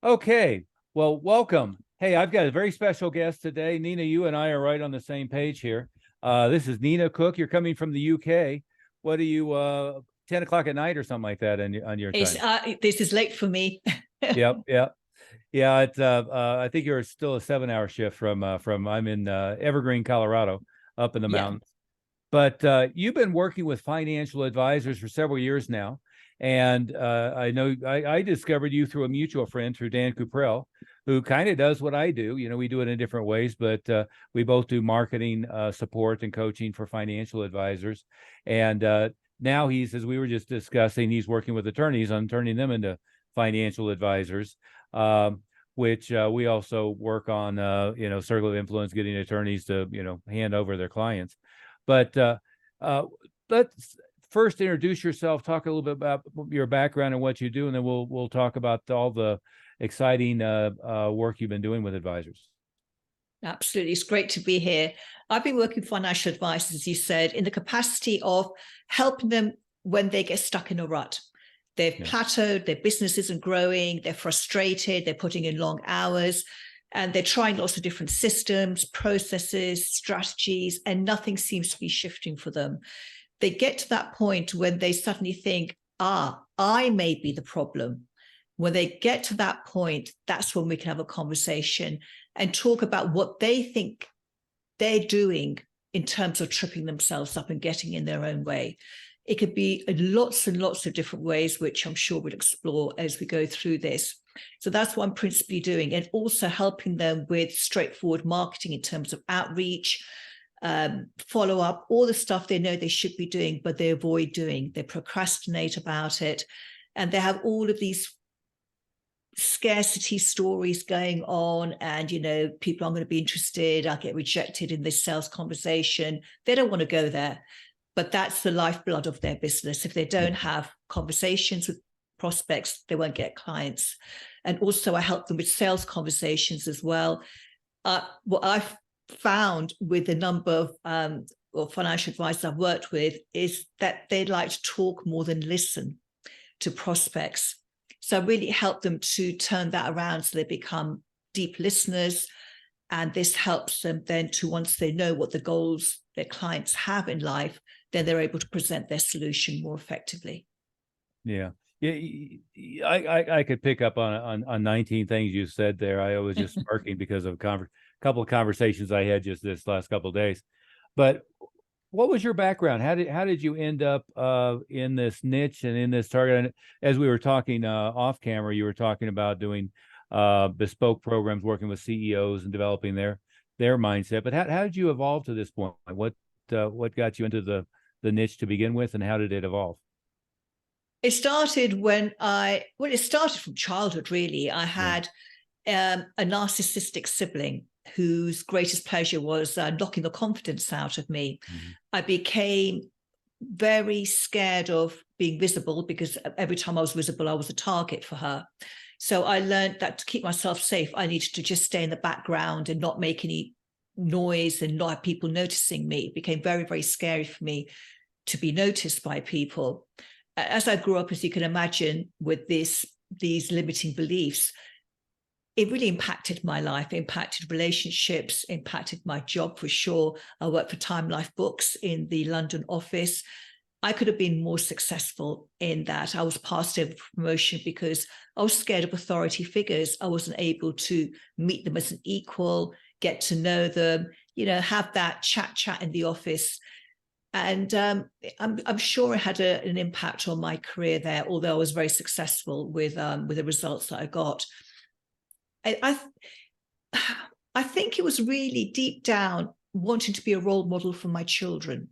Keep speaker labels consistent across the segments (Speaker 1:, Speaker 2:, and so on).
Speaker 1: Okay, well, welcome. Hey, I've got a very special guest today. Nina, you and I are right on the same page here. This is Nina Cooke. You're coming from the UK. What are you, 10 o'clock at night or something like that on your
Speaker 2: It's
Speaker 1: time?
Speaker 2: this is late for me.
Speaker 1: Yep, yep. Yeah, it's I think you're still a 7 hour shift from I'm in Evergreen, Colorado, up in the
Speaker 2: Yeah,
Speaker 1: mountains. But you've been working with financial advisors for several years now. And I know I discovered you through a mutual friend, through Dan Cuprell, who kind of does what I do. You know, we do it in different ways, but we both do marketing support and coaching for financial advisors. And now as we were just discussing, he's working with attorneys on turning them into financial advisors. Which we also work on, circle of influence, getting attorneys to, hand over their clients. But uh, let's first introduce yourself, talk a little bit about your background and what you do, and then we'll talk about all the exciting work you've been doing with advisors.
Speaker 2: absolutely. It's great to be here. I've been working with financial advisors, as you said, in the capacity of helping them when they get stuck in a rut. They've
Speaker 1: Yeah.
Speaker 2: plateaued, their business isn't growing, they're frustrated, they're putting in long hours, and they're trying lots of different systems, processes, strategies, and nothing seems to be shifting for them. They get to that point when they suddenly think, I may be the problem. When they get to that point, that's when we can have a conversation and talk about what they think they're doing in terms of tripping themselves up and getting in their own way. It could be lots and lots of different ways, which I'm sure we'll explore as we go through this. So that's what I'm principally doing, and also helping them with straightforward marketing in terms of outreach, follow up, all the stuff they know they should be doing, but they avoid doing. They procrastinate about it. And they have all of these scarcity stories going on, and people aren't going to be interested, I'll get rejected in this sales conversation. They don't want to go there, but that's the lifeblood of their business. If they don't have conversations with prospects, they won't get clients. And also I help them with sales conversations as well. What I've found with a number of financial advisors I've worked with is that they like to talk more than listen to prospects. So I really help them to turn that around so they become deep listeners. And this helps them then to, once they know what the goals their clients have in life, then they're able to present their solution more effectively.
Speaker 1: Yeah. Yeah, I could pick up on 19 things you said there. I was just smirking because of a couple of conversations I had just this last couple of days. But what was your background? How did you end up in this niche and in this target? And as we were talking off camera, you were talking about doing bespoke programs, working with CEOs and developing their mindset. But how did you evolve to this point? What got you into the niche to begin with, and how did it evolve?
Speaker 2: It started it started from childhood, really. I
Speaker 1: Yeah.
Speaker 2: had a narcissistic sibling whose greatest pleasure was knocking the confidence out of me.
Speaker 1: Mhm.
Speaker 2: I became very scared of being visible because every time I was visible, I was a target for her. So I learned that to keep myself safe, I needed to just stay in the background and not make any noise and not have people noticing me. It became very, very scary for me to be noticed by people. As I grew up, as you can imagine, with these limiting beliefs, it really impacted my life, impacted relationships, impacted my job for sure. I worked for Time Life Books in the London office. I could have been more successful in that. I was passed over for promotion because I was scared of authority figures. I wasn't able to meet them as an equal, get to know them, have that chat in the office. And I'm sure it had an impact on my career there, although I was very successful with the results that I got. I I think it was really deep down wanting to be a role model for my children.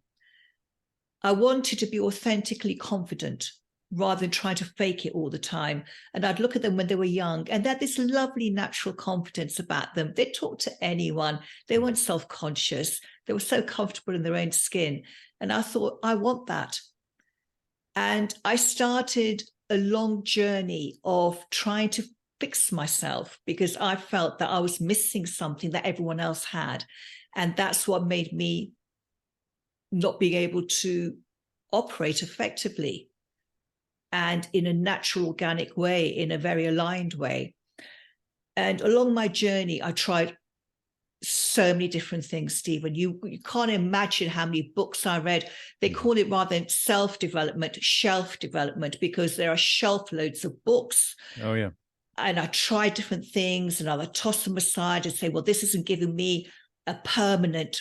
Speaker 2: I wanted to be authentically confident rather than trying to fake it all the time. And I'd look at them when they were young, and they had this lovely natural confidence about them. They'd talk to anyone. They weren't self-conscious. They were so comfortable in their own skin. And I thought, I want that. And I started a long journey of trying to fix myself because I felt that I was missing something that everyone else had. And that's what made me not being able to operate effectively and in a natural, organic way, in a very aligned way. And along my journey, I tried so many different things, Stephen. You can't imagine how many books I read. They call it rather than self-development, shelf development, because there are shelf loads of books.
Speaker 1: Oh, yeah.
Speaker 2: And I tried different things and I would toss them aside and say, well, this isn't giving me a permanent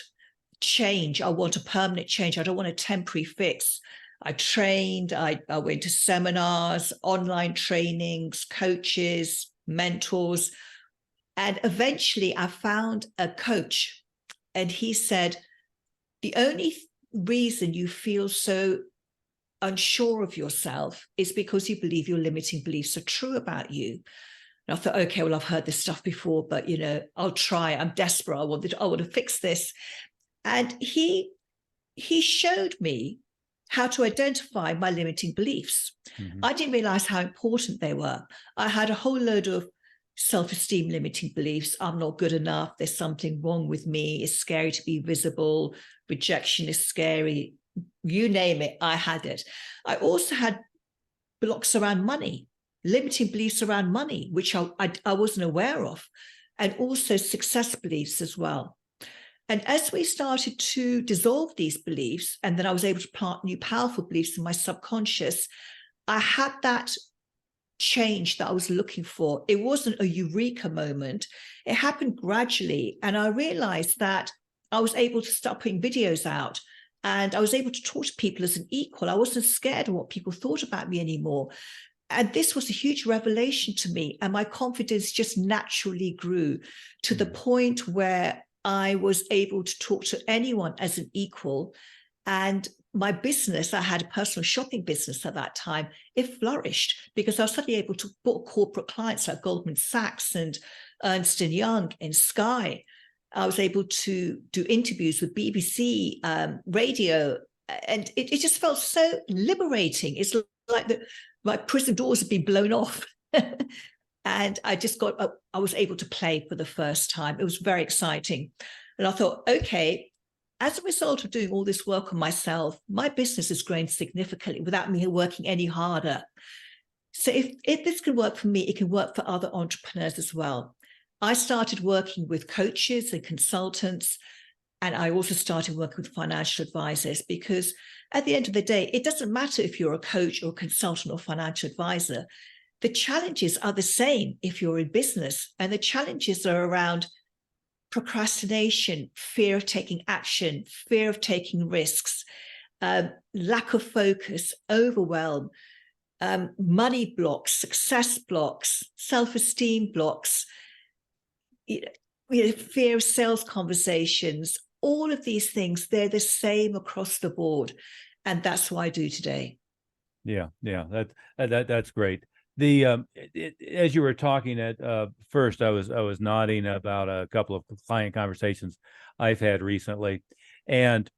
Speaker 2: change. I want a permanent change. I don't want a temporary fix. I trained, I went to seminars, online trainings, coaches, mentors. And eventually I found a coach, and he said, the only reason you feel so unsure of yourself is because you believe your limiting beliefs are true about you. And I thought, okay, well, I've heard this stuff before, but I'll try. I'm desperate. I want to fix this. And he showed me how to identify my limiting beliefs. I didn't realize how important they were. I had a whole load of self-esteem limiting beliefs. I'm not good enough. There's something wrong with me. It's scary to be visible. Rejection is scary. You name it, I had it. I also had blocks around money, limiting beliefs around money, which I wasn't aware of, and also success beliefs as well. And as we started to dissolve these beliefs, and then I was able to plant new powerful beliefs in my subconscious, I had that change that I was looking for. It wasn't a eureka moment. It happened gradually. And I realized that I was able to start putting videos out, and I was able to talk to people as an equal. I wasn't scared of what people thought about me anymore. And this was a huge revelation to me. And my confidence just naturally grew to the point where I was able to talk to anyone as an equal. And my business, I had a personal shopping business at that time, it flourished because I was suddenly able to book corporate clients like Goldman Sachs and Ernst & Young and Sky. I was able to do interviews with BBC, radio, and it just felt so liberating. It's like my prison doors had been blown off. And I was able to play for the first time. It was very exciting. And I thought, okay, as a result of doing all this work on myself, my business has grown significantly without me working any harder. So if this can work for me, it can work for other entrepreneurs as well. I started working with coaches and consultants, and I also started working with financial advisors, because at the end of the day, it doesn't matter if you're a coach or a consultant or financial advisor. The challenges are the same if you're in business, and the challenges are around procrastination, fear of taking action, fear of taking risks, lack of focus, overwhelm, money blocks, success blocks, self-esteem blocks, fear of sales conversations. All of these things, they're the same across the board. And that's what I do today.
Speaker 1: Yeah. That's great. As you were talking at first, I was nodding about a couple of client conversations I've had recently, and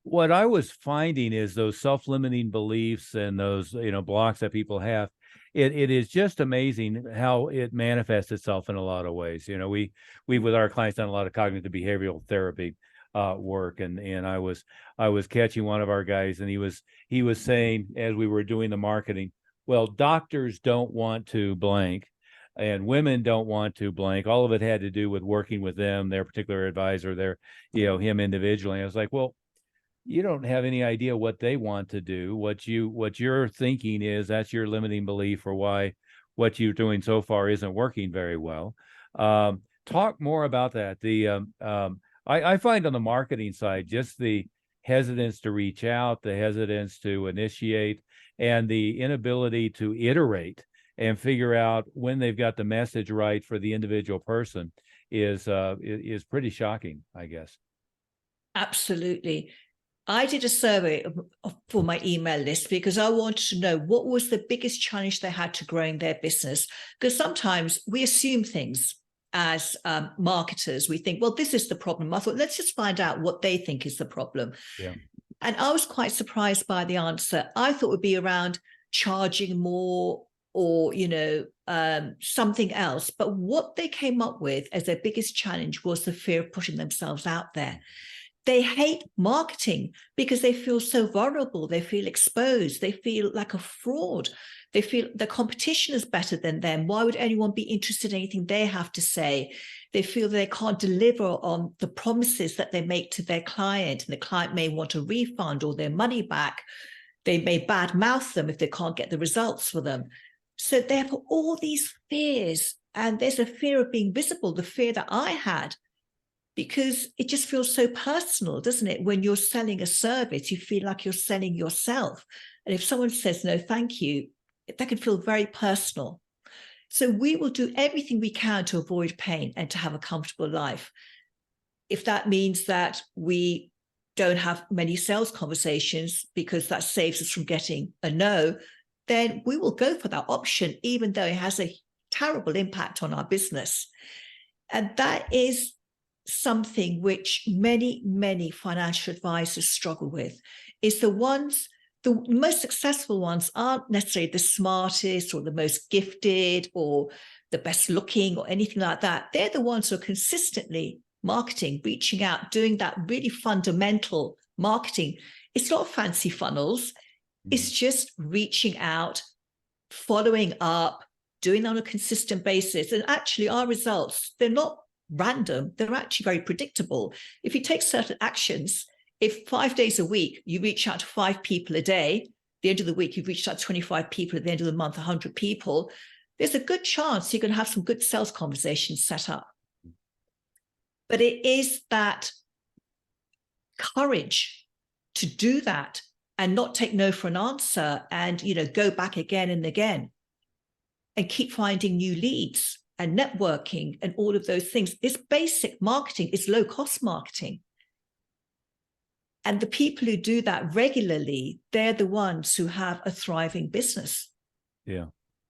Speaker 1: what I was finding is those self-limiting beliefs and those blocks that people have. It is just amazing how it manifests itself in a lot of ways. We with our clients done a lot of cognitive behavioral therapy work, and I was catching one of our guys, and he was saying, as we were doing the marketing, well, doctors don't want to blank, and women don't want to blank. All of it had to do with working with them, their particular advisor, him individually. I was like, well, you don't have any idea what they want to do. What you're thinking is that's your limiting belief for why what you're doing so far isn't working very well. Talk more about that. I find on the marketing side, just the hesitance to reach out, the hesitance to initiate, and the inability to iterate and figure out when they've got the message right for the individual person is pretty shocking, I guess.
Speaker 2: Absolutely. I did a survey for my email list because I wanted to know what was the biggest challenge they had to growing their business. Because sometimes we assume things as marketers. We think, well, this is the problem. I thought, let's just find out what they think is the problem.
Speaker 1: Yeah.
Speaker 2: And I was quite surprised by the answer. I thought it would be around charging more or, something else. But what they came up with as their biggest challenge was the fear of putting themselves out there. They hate marketing because they feel so vulnerable. They feel exposed. They feel like a fraud. They feel the competition is better than them. Why would anyone be interested in anything they have to say? They feel they can't deliver on the promises that they make to their client, and the client may want a refund or their money back. They may badmouth them if they can't get the results for them. So therefore, all these fears, and there's a fear of being visible, the fear that I had, because it just feels so personal, doesn't it? When you're selling a service, you feel like you're selling yourself. And if someone says, no, thank you, that can feel very personal. So we will do everything we can to avoid pain and to have a comfortable life. If that means that we don't have many sales conversations because that saves us from getting a no, then we will go for that option, even though it has a terrible impact on our business. And that is something which many, many financial advisors struggle with, is the most successful ones aren't necessarily the smartest or the most gifted or the best looking or anything like that. They're the ones who are consistently marketing, reaching out, doing that really fundamental marketing. It's not fancy funnels. It's just reaching out, following up, doing that on a consistent basis. And actually our results, they're not random. They're actually very predictable. If you take certain actions, if 5 days a week, you reach out to 5 people a day, at the end of the week, you've reached out to 25 people, at the end of the month, 100 people, there's a good chance you're going to have some good sales conversations set up. But it is that courage to do that and not take no for an answer and, go back again and again and keep finding new leads and networking and all of those things. It's basic marketing. It's low-cost marketing. And the people who do that regularly, they're the ones who have a thriving business.
Speaker 1: Yeah.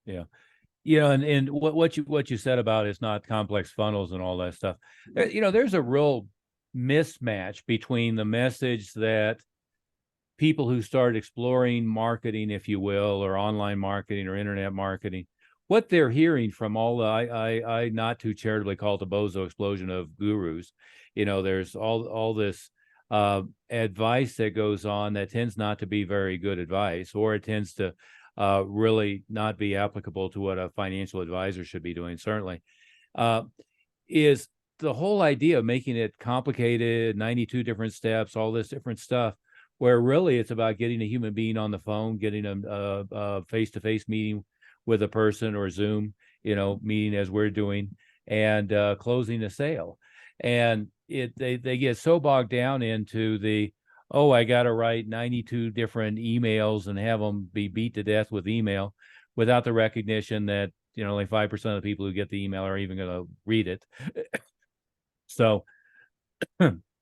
Speaker 1: And what you said about it's not complex funnels and all that stuff. There's a real mismatch between the message that people who start exploring marketing, if you will, or online marketing or internet marketing, what they're hearing from all the I not too charitably call it the bozo explosion of gurus. There's all this advice that goes on that tends not to be very good advice, or it tends to really not be applicable to what a financial advisor should be doing, certainly, is the whole idea of making it complicated, 92 different steps, all this different stuff, where really it's about getting a human being on the phone, getting a face-to-face meeting with a person, or Zoom, meeting as we're doing, and closing a sale. And they get so bogged down into I got to write 92 different emails and have them be beat to death with email, without the recognition that, only 5% of the people who get the email are even going to read it. So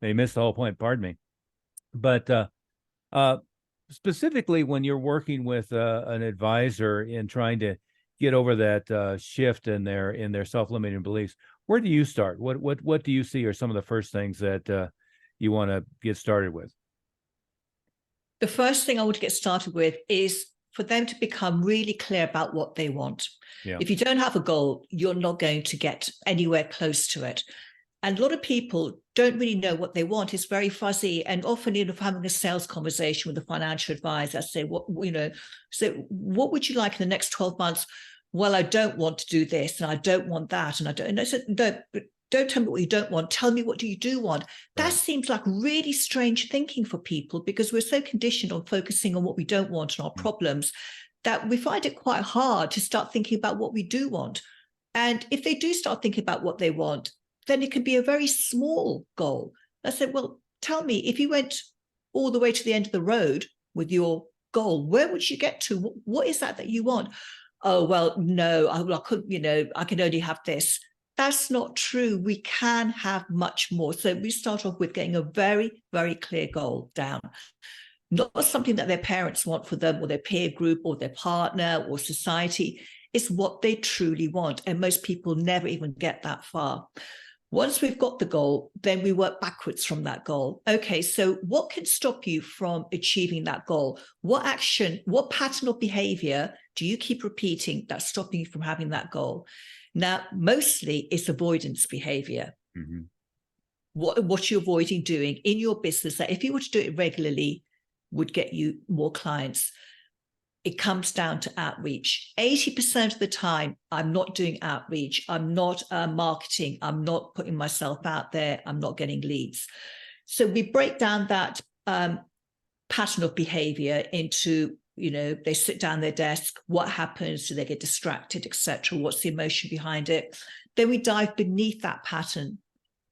Speaker 1: they missed the whole point, pardon me. But specifically when you're working with an advisor in trying to get over that shift in their self-limiting beliefs, where do you start? What do you see are some of the first things that you want to get started with?
Speaker 2: The first thing I want to get started with is for them to become really clear about what they want.
Speaker 1: Yeah.
Speaker 2: If you don't have a goal, you're not going to get anywhere close to it. And a lot of people don't really know what they want. It's very fuzzy. And often, having a sales conversation with a financial advisor, I say, what would you like in the next 12 months? Well, I don't want to do this, and I don't want that, and I don't. And I said, don't tell me what you don't want. Tell me, what do you do want? That
Speaker 1: Right.
Speaker 2: seems like really strange thinking for people, because we're so conditioned on focusing on what we don't want and our problems, that we find it quite hard to start thinking about what we do want. And if they do start thinking about what they want, then it can be a very small goal. I said, well, tell me, if you went all the way to the end of the road with your goal, where would you get to? What is that you want? Oh, well, no, I couldn't, I can only have this. That's not true. We can have much more. So we start off with getting a very, very clear goal down. Not something that their parents want for them, or their peer group, or their partner, or society. It's what they truly want. And most people never even get that far. Once we've got the goal, then we work backwards from that goal. Okay, so what can stop you from achieving that goal? What action, what pattern of behavior do you keep repeating that's stopping you from having that goal? Now, mostly it's avoidance behavior.
Speaker 1: Mm-hmm.
Speaker 2: What you're avoiding doing in your business that if you were to do it regularly would get you more clients. it comes down to outreach. 80% of the time, I'm not doing outreach. I'm not marketing. I'm not putting myself out there. I'm not getting leads. So we break down that pattern of behavior into, they sit down their desk. What happens? Do they get distracted, etc.? What's the emotion behind it? Then we dive beneath that pattern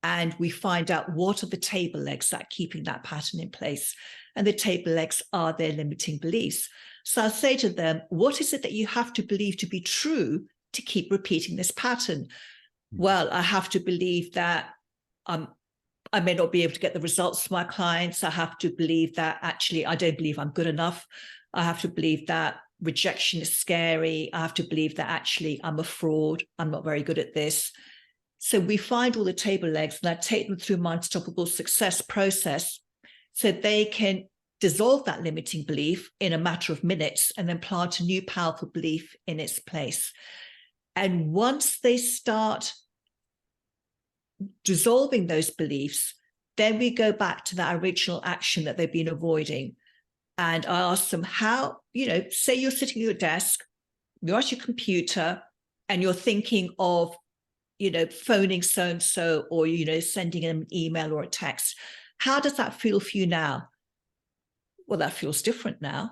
Speaker 2: and we find out what are the table legs that are keeping that pattern in place. And the table legs are their limiting beliefs. So I'll say to them, what is it that you have to believe to be true to keep repeating this pattern? Well, I have to believe that I may not be able to get the results for my clients. I have to believe that actually I don't believe I'm good enough. I have to believe that rejection is scary. I have to believe that actually I'm a fraud. I'm not very good at this. So we find all the table legs and I take them through my unstoppable success process so they can dissolve that limiting belief in a matter of minutes and then plant a new powerful belief in its place. And once they start dissolving those beliefs, then we go back to that original action that they've been avoiding. And I ask them how, say you're sitting at your desk, you're at your computer and you're thinking of, phoning so-and-so or, sending them an email or a text. How does that feel for you now? Well, that feels different now.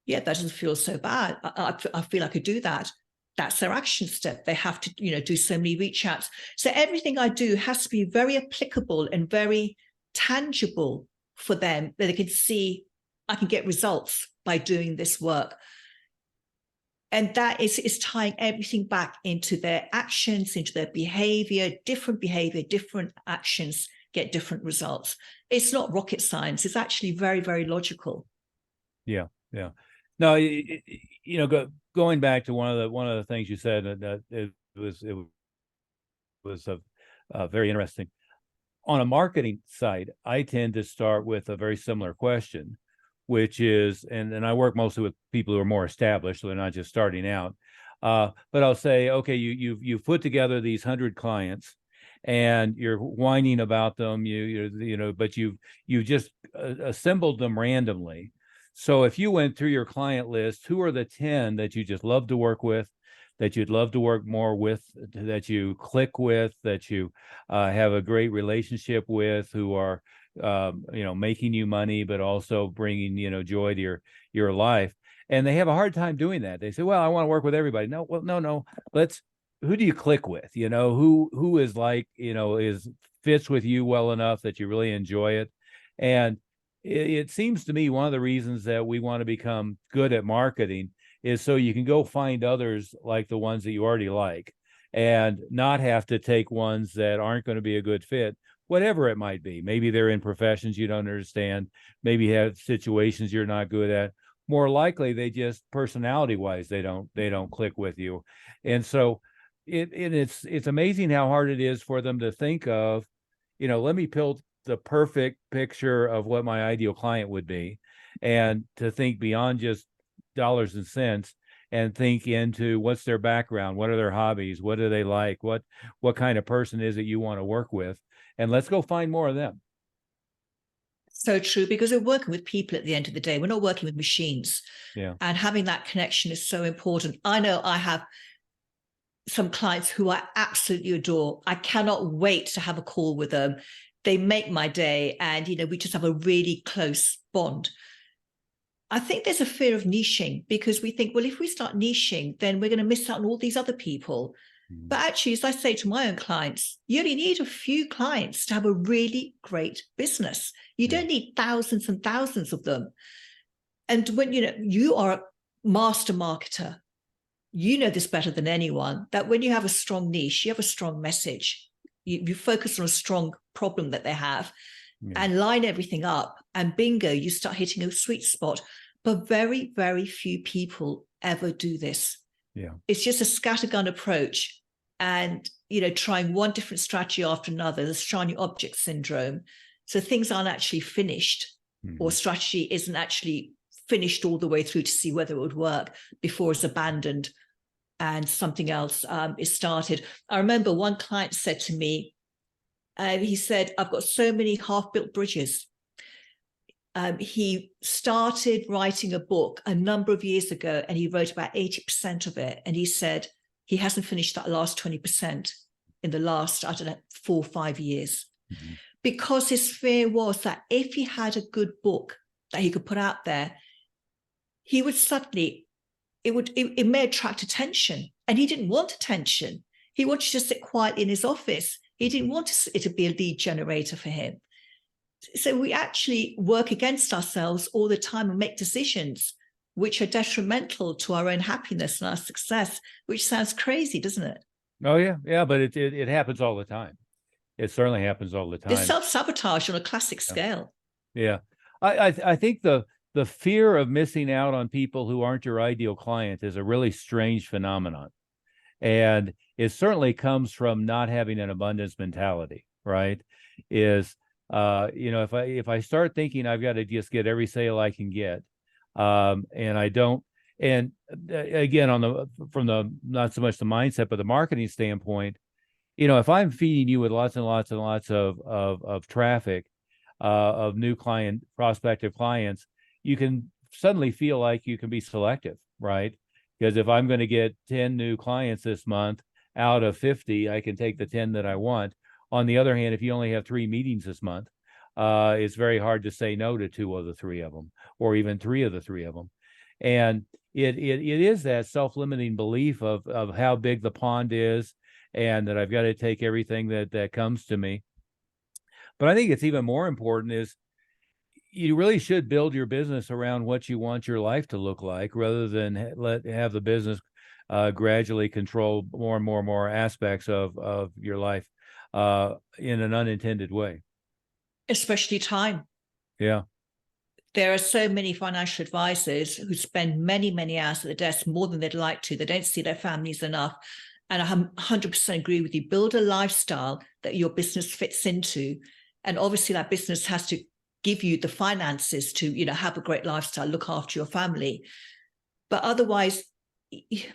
Speaker 2: Yeah, that doesn't feel so bad. I feel I could do that. That's their action step. They have to, do so many reach outs. So everything I do has to be very applicable and very tangible for them that they can see I can get results by doing this work. And that is tying everything back into their actions, into their behavior, different actions get different results. It's not rocket science. It's actually very, very logical.
Speaker 1: Yeah. No, going back to one of the things you said, that it was very interesting. On a marketing side, I tend to start with a very similar question, which is, and I work mostly with people who are more established, so they're not just starting out. But I'll say, okay, you've put together these 100 clients, and you're whining about them, but you just assembled them randomly. So if you went through your client list, who are the 10 that you just love to work with, that you'd love to work more with, that you click with, that you have a great relationship with, who are making you money, but also bringing joy to your life? And they have a hard time doing that. They say, well, I want to work with everybody. No, well, no. Who do you click with? Who is like, fits with you well enough that you really enjoy it. And it seems to me one of the reasons that we want to become good at marketing is so you can go find others like the ones that you already like and not have to take ones that aren't going to be a good fit, whatever it might be. Maybe they're in professions you don't understand. Maybe you have situations you're not good at. More likely, they just personality-wise, they don't click with you. And so it's amazing how hard it is for them to think of, let me build the perfect picture of what my ideal client would be, and to think beyond just dollars and cents and think into what's their background, what are their hobbies, what do they like, what kind of person is it you want to work with, and let's go find more of them.
Speaker 2: So true, because we're working with people at the end of the day. We're not working with machines.
Speaker 1: Yeah.
Speaker 2: And having that connection is so important. I know I have some clients who I absolutely adore. I cannot wait to have a call with them. They make my day, and we just have a really close bond. I think there's a fear of niching, because we think, well, if we start niching, then we're going to miss out on all these other people. But actually, as I say to my own clients, you only need a few clients to have a really great business. You don't need thousands and thousands of them. And when you are a master marketer, you know this better than anyone, that when you have a strong niche, you have a strong message. You focus on a strong problem that they have and line everything up, and bingo, you start hitting a sweet spot. But very, very few people ever do this.
Speaker 1: Yeah.
Speaker 2: It's just a scattergun approach, and trying one different strategy after another, the shiny object syndrome. So things aren't actually finished, or strategy isn't actually finished all the way through to see whether it would work before it's abandoned and something else is started. I remember one client said to me, he said, I've got so many half-built bridges. He started writing a book a number of years ago, and he wrote about 80% of it. And he said he hasn't finished that last 20% in the last, I don't know, 4 or 5 years. Mm-hmm. Because his fear was that if he had a good book that he could put out there, he would suddenly, it may attract attention. And he didn't want attention. He wanted to sit quietly in his office. He didn't want it to be a lead generator for him. So we actually work against ourselves all the time and make decisions which are detrimental to our own happiness and our success, which sounds crazy, doesn't it?
Speaker 1: Oh, yeah. Yeah, but it happens all the time. It certainly happens all the time.
Speaker 2: It's self-sabotage on a classic scale.
Speaker 1: Yeah. I think the fear of missing out on people who aren't your ideal client is a really strange phenomenon. And it certainly comes from not having an abundance mentality, right? If I start thinking I've got to just get every sale I can get, and I don't, and again, from the not so much the mindset, but the marketing standpoint, if I'm feeding you with lots and lots and lots of traffic, of new prospective clients, you can suddenly feel like you can be selective, right? Because if I'm going to get 10 new clients this month out of 50, I can take the 10 that I want. On the other hand, if you only have 3 meetings this month, it's very hard to say no to 2 of the 3 of them, or even 3 of the 3 of them. And it is that self-limiting belief of how big the pond is, and that I've got to take everything that comes to me. But I think it's even more important is you really should build your business around what you want your life to look like, rather than have the business gradually control more and more aspects of your life in an unintended way.
Speaker 2: Especially time.
Speaker 1: Yeah.
Speaker 2: There are so many financial advisors who spend many, many hours at the desk, more than they'd like to. They don't see their families enough. And I 100% agree with you. Build a lifestyle that your business fits into. And obviously that business has to give you the finances to, have a great lifestyle, look after your family. But otherwise, we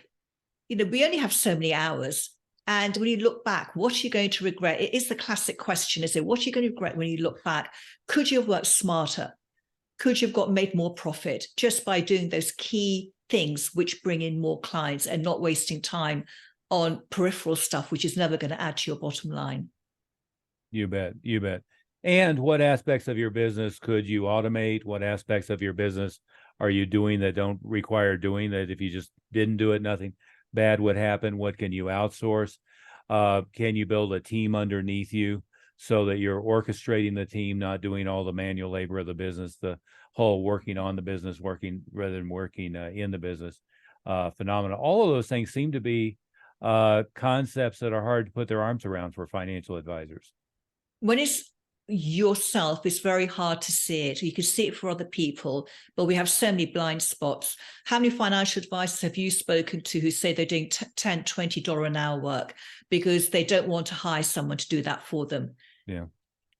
Speaker 2: only have so many hours. And when you look back, what are you going to regret? It is the classic question, is it? What are you going to regret when you look back? Could you have worked smarter? Could you have made more profit just by doing those key things which bring in more clients, and not wasting time on peripheral stuff, which is never going to add to your bottom line?
Speaker 1: You bet. And what aspects of your business could you automate? What aspects of your business are you doing that don't require doing, that if you just didn't do it, nothing bad would happen? What can you outsource? Can you build a team underneath you so that you're orchestrating the team, not doing all the manual labor of the business, the whole working on the business, working rather than working in the business phenomena? All of those things seem to be concepts that are hard to put their arms around for financial advisors.
Speaker 2: When it's yourself, it's very hard to see it. You can see it for other people, but we have so many blind spots. How many financial advisors have you spoken to who say they're doing $10, $20 an hour work because they don't want to hire someone to do that for them?
Speaker 1: Yeah.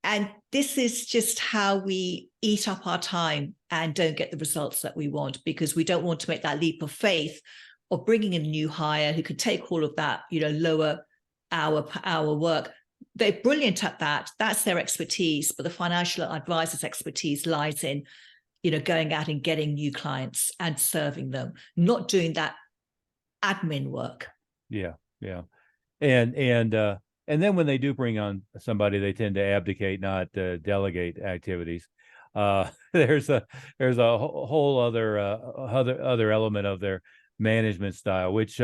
Speaker 2: And this is just how we eat up our time and don't get the results that we want, because we don't want to make that leap of faith of bringing in a new hire who can take all of that, lower hour per hour work. They're brilliant at that. That's their expertise. But the financial advisor's expertise lies in, going out and getting new clients and serving them, not doing that admin work.
Speaker 1: Yeah. And then when they do bring on somebody, they tend to abdicate, not delegate activities. There's a whole other element of their management style, which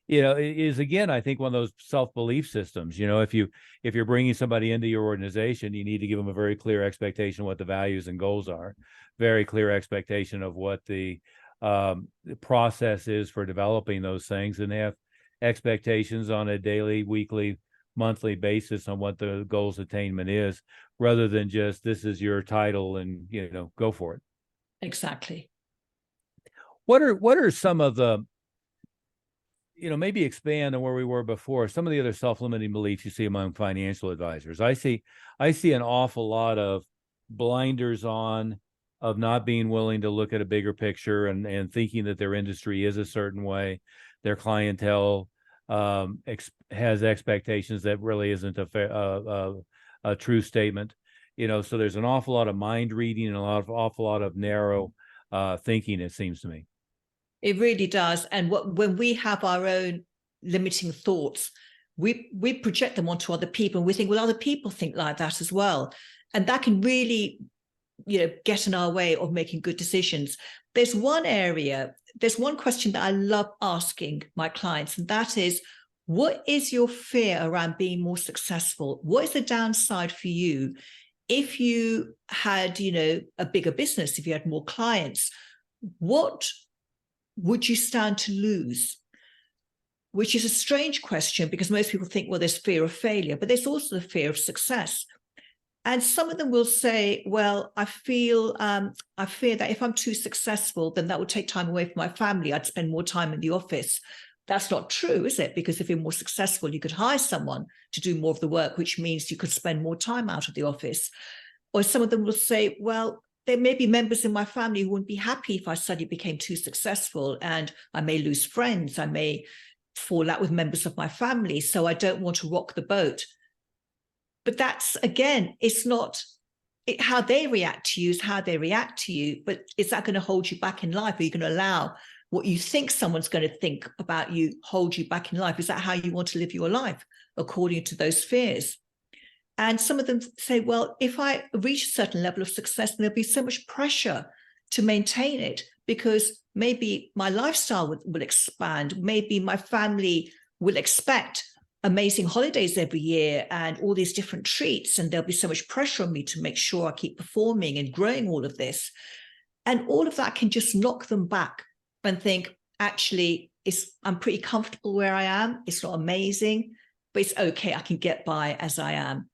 Speaker 1: is, again, I think, one of those self-belief systems. If you're bringing somebody into your organization, you need to give them a very clear expectation of what the values and goals are, very clear expectation of what the process is for developing those things, and have expectations on a daily, weekly, monthly basis on what the goals attainment is, rather than just, this is your title and go for it.
Speaker 2: Exactly.
Speaker 1: What are some of the, maybe expand on where we were before, some of the other self-limiting beliefs you see among financial advisors? I see an awful lot of blinders on, of not being willing to look at a bigger picture, and thinking that their industry is a certain way, their clientele has expectations that really isn't a true statement. so there's an awful lot of mind reading and awful lot of narrow thinking, it seems to me.
Speaker 2: It really does. And when we have our own limiting thoughts, we project them onto other people, and we think, well, other people think like that as well. And that can really, get in our way of making good decisions. There's one question that I love asking my clients, and that is, what is your fear around being more successful? What is the downside for you if you had, a bigger business, if you had more clients? What would you stand to lose? Which is a strange question, because most people think, well, there's fear of failure, but there's also the fear of success. And some of them will say, well, I fear that if I'm too successful, then that would take time away from my family. I'd spend more time in the office. That's not true, is it? Because if you're more successful, you could hire someone to do more of the work, which means you could spend more time out of the office. Or some of them will say, well, there may be members in my family who wouldn't be happy if I suddenly became too successful, and I may lose friends. I may fall out with members of my family. So I don't want to rock the boat. But that's, again, it's not how they react to you is how they react to you. But is that going to hold you back in life? Are you going to allow what you think someone's going to think about you hold you back in life? Is that how you want to live your life, according to those fears? And some of them say, well, if I reach a certain level of success, there'll be so much pressure to maintain it, because maybe my lifestyle will expand. Maybe my family will expect amazing holidays every year and all these different treats, and there'll be so much pressure on me to make sure I keep performing and growing all of this. And all of that can just knock them back and think, actually, I'm pretty comfortable where I am. It's not amazing, but it's okay. I can get by as I am.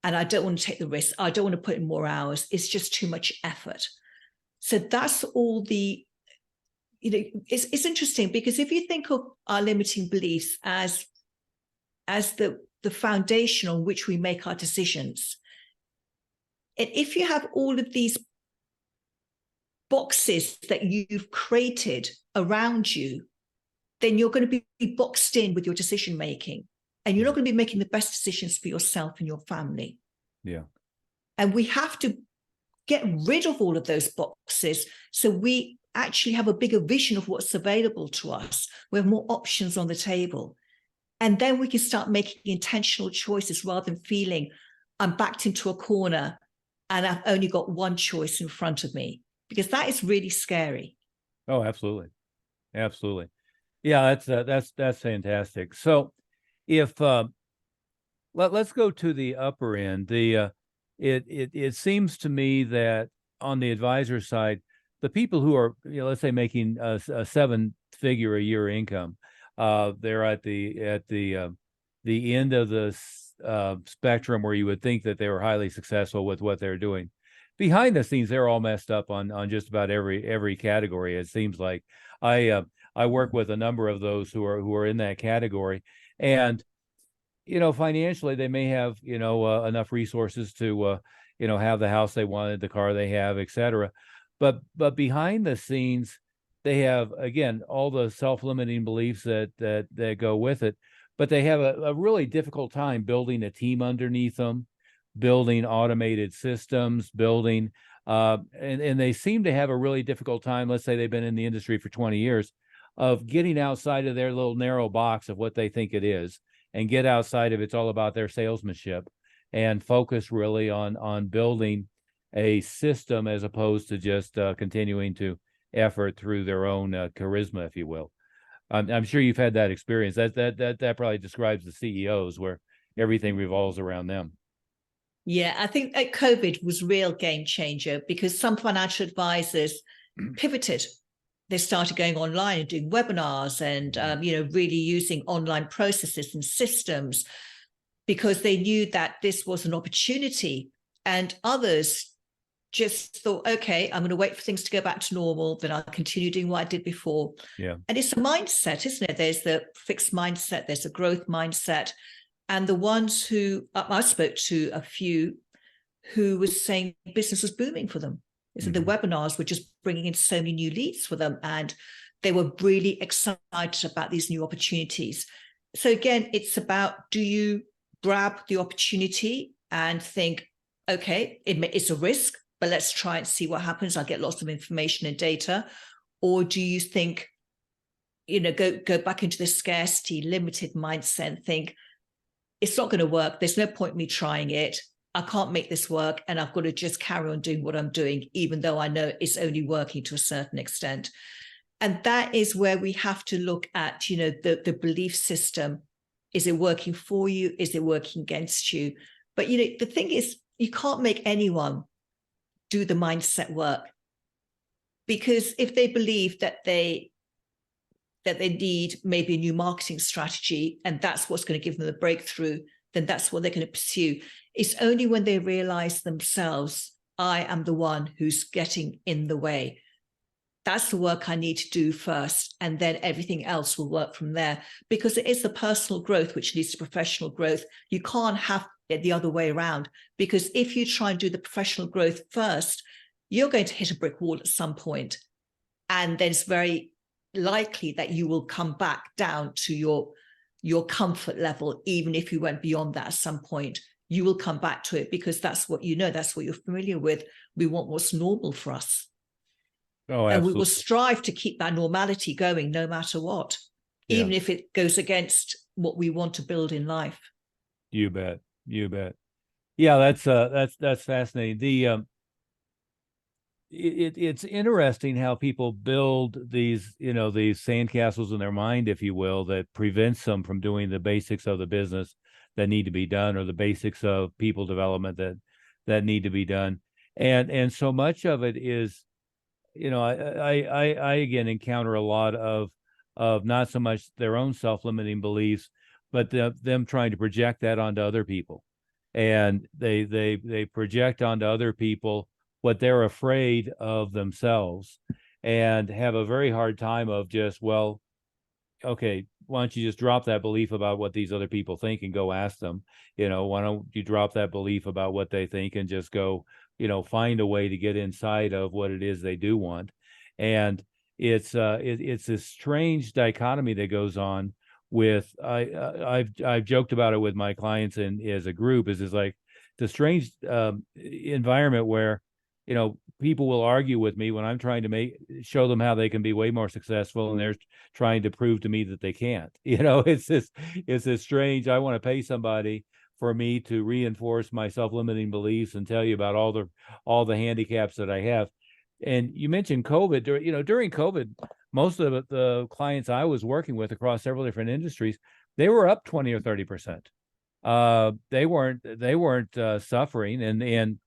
Speaker 2: And I don't want to take the risk. I don't want to put in more hours. It's just too much effort. So that's all it's interesting, because if you think of our limiting beliefs as the foundation on which we make our decisions, and if you have all of these boxes that you've created around you, then you're going to be boxed in with your decision making, and you're not going to be making the best decisions for yourself and your family.
Speaker 1: Yeah.
Speaker 2: And we have to get rid of all of those boxes so we actually have a bigger vision of what's available to us. We have more options on the table. And then we can start making intentional choices rather than feeling I'm backed into a corner and I've only got one choice in front of me, because that is really scary.
Speaker 1: Oh, absolutely. Absolutely. Yeah, that's fantastic. So if let's go to the upper end. It seems to me that on the advisor side, the people who are, let's say, making a 7-figure a year income, they're at the end of the spectrum where you would think that they were highly successful with what they're doing. Behind the scenes, they're all messed up on just about every category. It seems like I work with a number of those who are in that category, and financially they may have enough resources to have the house they wanted, the car they have, etc. But behind the scenes, they have, again, all the self-limiting beliefs that go with it. But they have a really difficult time building a team underneath them, building automated systems, building and they seem to have a really difficult time. Let's say they've been in the industry for 20 years, of getting outside of their little narrow box of what they think it is, and get outside of it's all about their salesmanship, and focus really on building a system as opposed to just continuing to effort through their own charisma, if you will. I'm sure you've had that experience. That probably describes the CEOs, where everything revolves around them.
Speaker 2: Yeah, I think COVID was a real game changer, because some financial advisors pivoted. They started going online and doing webinars and, really using online processes and systems, because they knew that this was an opportunity. And others just thought, okay, I'm going to wait for things to go back to normal, then I'll continue doing what I did before.
Speaker 1: Yeah.
Speaker 2: And it's a mindset, isn't it? There's the fixed mindset, there's a growth mindset. And the ones who I spoke to, a few who was saying business was booming for them. So the webinars were just bringing in so many new leads for them, and they were really excited about these new opportunities. So again, it's about, do you grab the opportunity and think, okay, it's a risk, but let's try and see what happens. I'll get lots of information and data. Or do you think, go back into the scarcity, limited mindset and think, it's not going to work. There's no point me trying it. I can't make this work. And I've got to just carry on doing what I'm doing, even though I know it's only working to a certain extent. And that is where we have to look at, the belief system. Is it working for you? Is it working against you? But, the thing is, you can't make anyone do the mindset work, because if they believe that they need maybe a new marketing strategy and that's what's going to give them the breakthrough, then that's what they're going to pursue. It's only when they realize themselves, I am the one who's getting in the way. That's the work I need to do first, and then everything else will work from there, because it is the personal growth which leads to professional growth. You can't have it the other way around, because if you try and do the professional growth first, you're going to hit a brick wall at some point, and then it's very likely that you will come back down to your comfort level. Even if you went beyond that at some point, you will come back to it, because that's what that's what you're familiar with. We want what's normal for us.
Speaker 1: Oh, absolutely.
Speaker 2: And we will strive to keep that normality going no matter what, even if it goes against what we want to build in life.
Speaker 1: You bet. Yeah, that's fascinating. It's interesting how people build these, these sandcastles in their mind, if you will, that prevents them from doing the basics of the business that need to be done, or the basics of people development that need to be done. And so much of it is, I again encounter a lot of not so much their own self-limiting beliefs, but them trying to project that onto other people. And they project onto other people what they're afraid of themselves, and have a very hard time of just, well, okay, why don't you just drop that belief about what these other people think and go ask them? Why don't you drop that belief about what they think and just go, find a way to get inside of what it is they do want. And it's this strange dichotomy that goes on with, I've joked about it with my clients and as a group, is like the strange environment where, people will argue with me when I'm trying to show them how they can be way more successful, and they're trying to prove to me that they can't. It's this strange, I want to pay somebody for me to reinforce my self-limiting beliefs and tell you about all the handicaps that I have. And you mentioned COVID. During COVID, most of the clients I was working with across several different industries, they were up 20 or 30%. They weren't suffering. And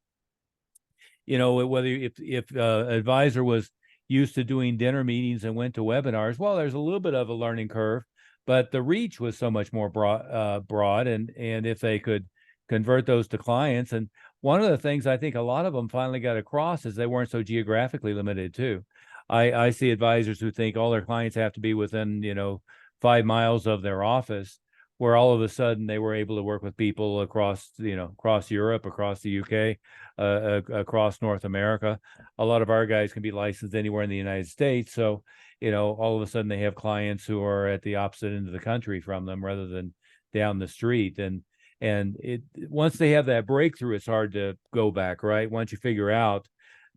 Speaker 1: whether if advisor was used to doing dinner meetings and went to webinars, well, there's a little bit of a learning curve, but the reach was so much more broad. And if they could convert those to clients, and one of the things I think a lot of them finally got across is they weren't so geographically limited too. I see advisors who think all their clients have to be within 5 miles of their office, where all of a sudden they were able to work with people across Europe, across the UK, across North America. A lot of our guys can be licensed anywhere in the United States. So, all of a sudden they have clients who are at the opposite end of the country from them rather than down the street. And once they have that breakthrough, it's hard to go back, right? Once you figure out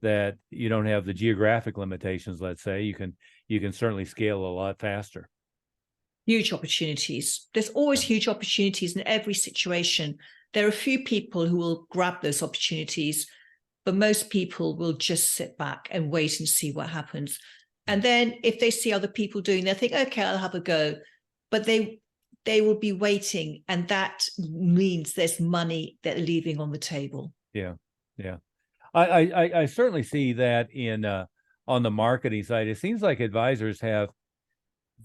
Speaker 1: that you don't have the geographic limitations, let's say, you can certainly scale a lot faster.
Speaker 2: Huge opportunities. There's always huge opportunities in every situation. There are a few people who will grab those opportunities, but most people will just sit back and wait and see what happens. And then if they see other people doing, they'll think, okay, I'll have a go. But they will be waiting, and that means there's money they're leaving on the table.
Speaker 1: Yeah. I certainly see that in on the marketing side. It seems like advisors have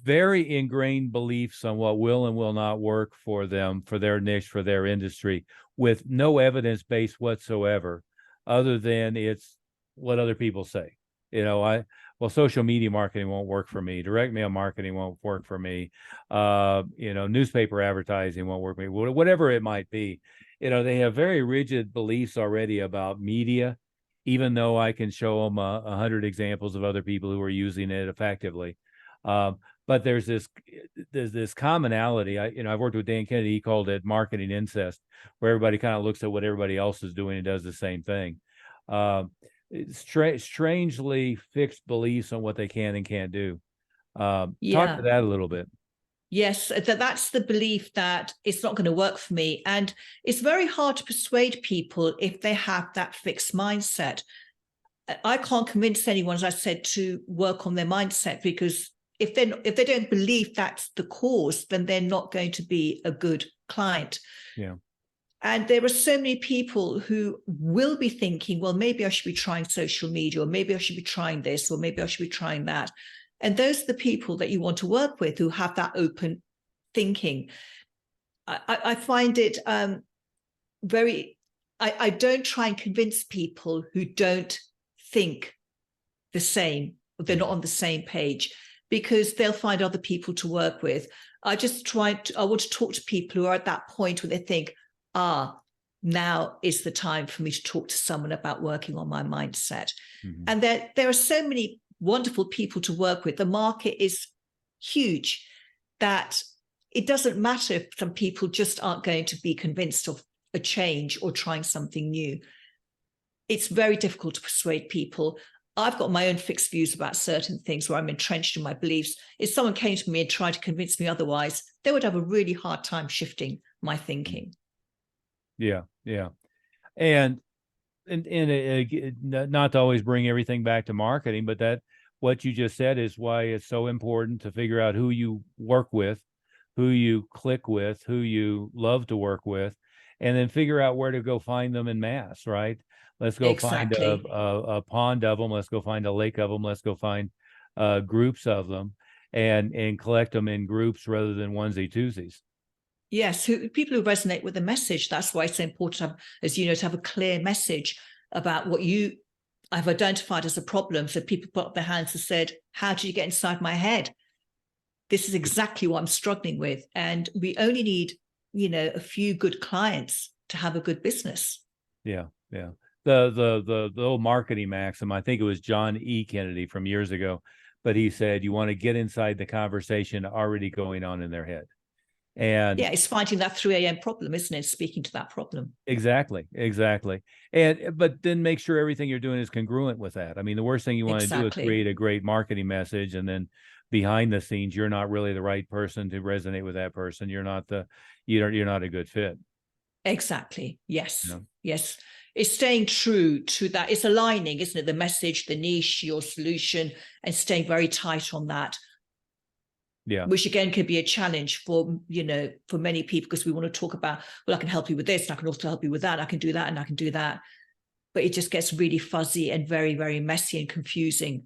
Speaker 1: very ingrained beliefs on what will and will not work for them, for their niche, for their industry, with no evidence base whatsoever, other than it's what other people say. Social media marketing won't work for me. Direct mail marketing won't work for me. Newspaper advertising won't work for me. Whatever it might be, they have very rigid beliefs already about media, even though I can show them 100 examples of other people who are using it effectively. But but there's this commonality. I've worked with Dan Kennedy. He called it marketing incest, where everybody kind of looks at what everybody else is doing and does the same thing. Strangely fixed beliefs on what they can and can't do. Talk to
Speaker 2: Yeah.
Speaker 1: that a little bit.
Speaker 2: Yes, that's the belief that it's not going to work for me. And it's very hard to persuade people if they have that fixed mindset. I can't convince anyone, as I said, to work on their mindset, because if they don't believe that's the cause, then they're not going to be a good client.
Speaker 1: Yeah.
Speaker 2: And there are so many people who will be thinking, well, maybe I should be trying social media, or maybe I should be trying this, or maybe I should be trying that. And those are the people that you want to work with, who have that open thinking. I find it I don't try and convince people who don't think the same, they're not on the same page, because they'll find other people to work with. I want to talk to people who are at that point where they think, now is the time for me to talk to someone about working on my mindset. Mm-hmm. And there are so many wonderful people to work with. The market is huge, that it doesn't matter if some people just aren't going to be convinced of a change or trying something new. It's very difficult to persuade people. I've got my own fixed views about certain things where I'm entrenched in my beliefs. If someone came to me and tried to convince me otherwise, they would have a really hard time shifting my thinking.
Speaker 1: Yeah, yeah. And not to always bring everything back to marketing, but that what you just said is why it's so important to figure out who you work with, who you click with, who you love to work with, and then figure out where to go find them in mass, right? Let's go find a pond of them. Let's go find a lake of them. Let's go find groups of them and collect them in groups rather than onesie twosies.
Speaker 2: Yes, people who resonate with the message. That's why it's so important to have, as you know, to have a clear message about what you have identified as a problem. So people put up their hands and said, how did you get inside my head? This is exactly what I'm struggling with. And we only need, a few good clients to have a good business.
Speaker 1: Yeah, yeah. The old marketing maxim, I think it was John E. Kennedy from years ago, but he said, you want to get inside the conversation already going on in their head. And
Speaker 2: yeah, it's finding that 3 a.m. problem, isn't it? Speaking to that problem.
Speaker 1: Exactly. But then make sure everything you're doing is congruent with that. I mean, the worst thing you want to do is create a great marketing message, and then behind the scenes, you're not really the right person to resonate with that person. You're not a good fit.
Speaker 2: Exactly. Yes. Yes. It's staying true to that. It's aligning, isn't it? The message, the niche, your solution, and staying very tight on that.
Speaker 1: Yeah.
Speaker 2: Which again could be a challenge for many people, because we want to talk about, well, I can help you with this, and I can also help you with that. I can do that, and I can do that. But it just gets really fuzzy and very, very messy and confusing.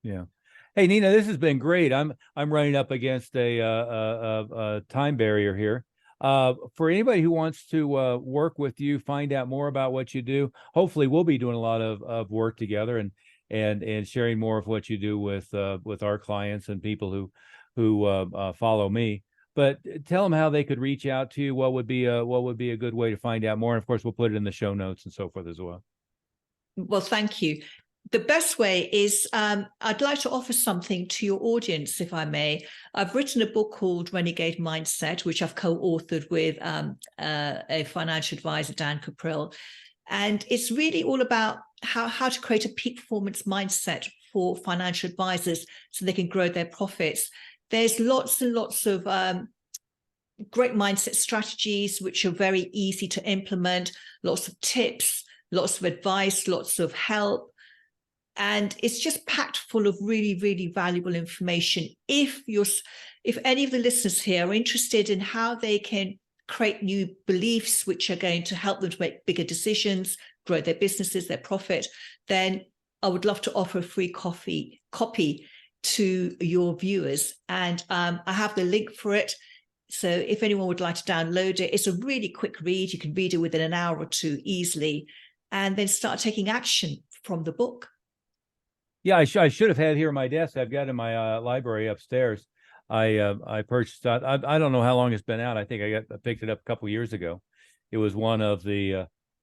Speaker 1: Yeah. Hey, Nina, this has been great. I'm running up against a time barrier here. For anybody who wants to work with you, find out more about what you do. Hopefully, we'll be doing a lot of work together and sharing more of what you do with our clients and people who follow me. But tell them how they could reach out to you. What would be a good way to find out more? And of course, we'll put it in the show notes and so forth as well.
Speaker 2: Well, thank you. The best way is I'd like to offer something to your audience, if I may. I've written a book called Renegade Mindset, which I've co-authored with a financial advisor, Dan Cooke. And it's really all about how to create a peak performance mindset for financial advisors so they can grow their profits. There's lots and lots of great mindset strategies, which are very easy to implement, lots of tips, lots of advice, lots of help. And it's just packed full of really, really valuable information. If any of the listeners here are interested in how they can create new beliefs, which are going to help them to make bigger decisions, grow their businesses, their profit, then I would love to offer a free copy to your viewers. And I have the link for it. So if anyone would like to download it, it's a really quick read. You can read it within an hour or two easily, and then start taking action from the book.
Speaker 1: Yeah, I should have had here on my desk. I've got it in my library upstairs. I purchased that. I don't know how long it's been out. I think I picked it up a couple years ago. It was one of the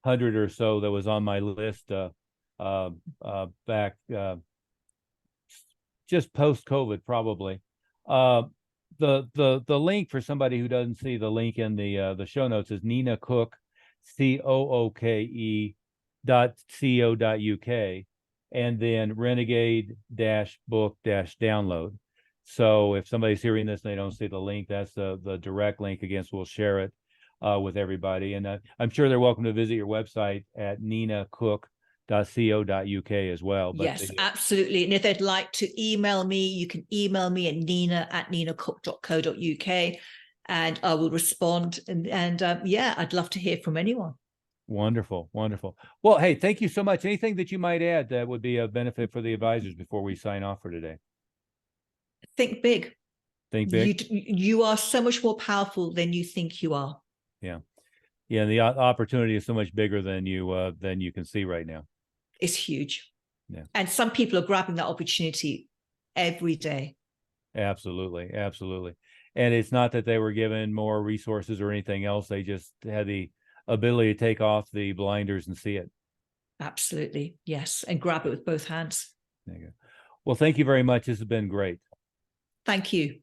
Speaker 1: 100 or so that was on my list back just post-COVID, probably. The link for somebody who doesn't see the link in the show notes is Nina Cooke, COOKE.co.uk, and then Renegade book download. So if somebody's hearing this and they don't see the link, that's the direct link. Against, we'll share it with everybody, and I'm sure they're welcome to visit your website at ninacook.co.uk as well. But
Speaker 2: yes, absolutely. And if they'd like to email me, you can email me at nina@ninacook.co.uk, and I will respond. And yeah, I'd love to hear from anyone.
Speaker 1: Wonderful, wonderful. Well, hey, thank you so much. Anything that you might add that would be a benefit for the advisors before we sign off for today?
Speaker 2: Think big.
Speaker 1: Think big.
Speaker 2: You are so much more powerful than you think you are.
Speaker 1: Yeah, yeah. And the opportunity is so much bigger than you can see right now.
Speaker 2: It's huge.
Speaker 1: Yeah.
Speaker 2: And some people are grabbing that opportunity every day.
Speaker 1: Absolutely, absolutely. And it's not that they were given more resources or anything else. They just had the ability to take off the blinders and see it.
Speaker 2: Absolutely. Yes. And grab it with both hands.
Speaker 1: There you go. Well, thank you very much. This has been great.
Speaker 2: Thank you.